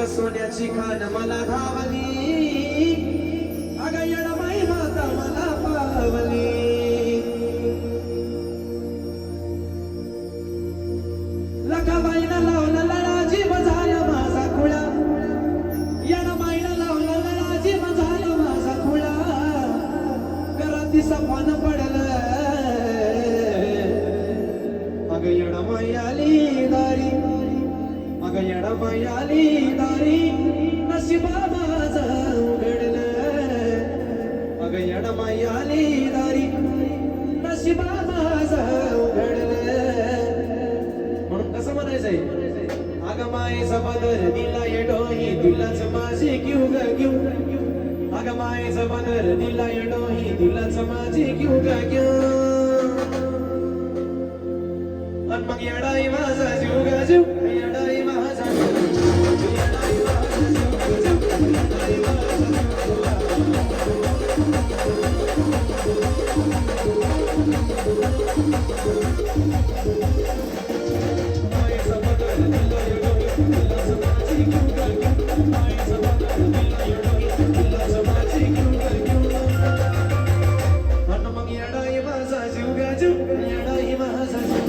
सोन्याची खान मला धावली, अग येडमाई माता मला पावली. लकाबाईनं लावला लळा जीव झाला माझा खुळा, येडमाईनं लावला लळा जीव झाला माझा खुळा. घरात सपान पडलं, अग येडमाई आली दारी, अग येडमाई आली दारी. नशिबा माझं उघडलं, अग येडमाई आली दारी. नशिबा माझं उघडलं. म्हणून कसं म्हणायचंय, अग मायेचा बदल दिला ये डोही, तुलाच माझी घेऊ ग घेऊ. अग मायेचा बदल दिला ये डोही, तुलाच माझी घेऊ ग घेऊ. आणि मग येडाई माझा जीव ग जीव, येडाई माझा जीव, येडाई माझा जीव ग जीव, येडाई माझा जीव. मायेचा बदल दिला ये डोही, तुलाच माझी घेऊ ग घेऊ. मायेचा बदल दिला ये डोही, तुलाच माझी घेऊ ग घेऊ. आणि मग येडाई माझा जीव ग जीव, येडाई माझा जीव.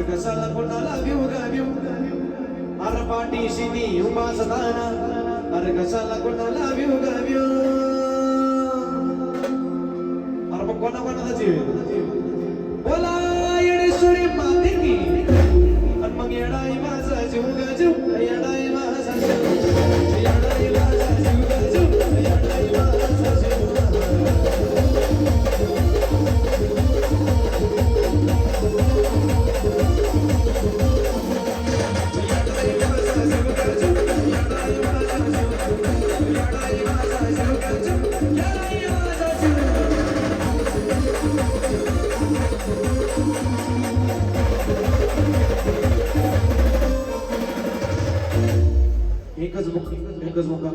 कशाला कोणाला भिऊ ग भिऊ. अरे पाठीशी नी उभा असताना, अरे कशाला कोणाला भिऊ ग भिऊ. अरे मग कोणा कोणाचा जीव बोला येडेश्वरी माते की. आणि मग येडाई माझा जीव ग जीव, येडाई माझा जीव, येडाई माझा जीव ग जीव, येडाई माझा जीव. एकच मुका